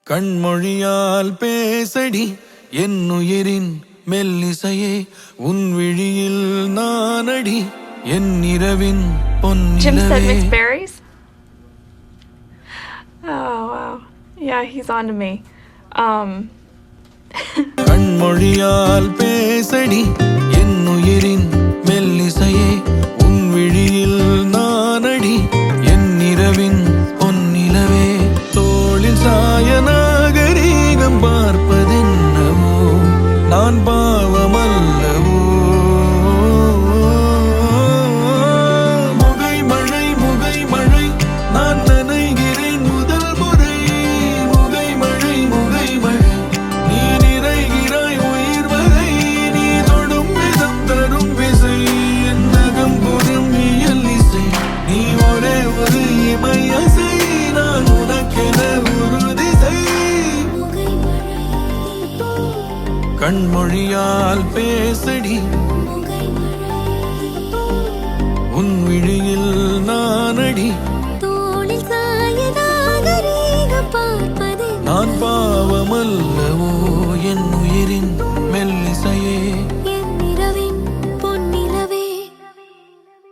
கண்மொழியால் பேசடி என்னுயிரின் மெல்லிசையே உன் விழியில் நானடி என் இரவின் Jim said பொன்னிலவே. mixed berries? Oh, wow. Yeah, he's on to me. கண்மொழியால் பேசடி என்னுயிரின் மெல்லிசையே உன் விழியில் நானடி என் இரவின் பொன்னிலவே. தோளில் சாய நாகரீகம் பார்ப்பதென்னவோ நான் பாவமல்லவோ. முகை மழை நான் நனைகிறேன் முதல் முறை. முகை மழை நீ நிறைகிறாய் உயிர் வரை. நீ தொடும் விதம் தரும் விசை என் நகம் புறம் இயல் இசை. நீ ஒரே ஒரு இமையசை நான் உனக்கென ஒரு திசை. கண்மொழியால் பேசடி உன் விழியில் நானடி தோளில் சாய நாகரீகம் பார்ப்பது நான் பாவமல்லவோ.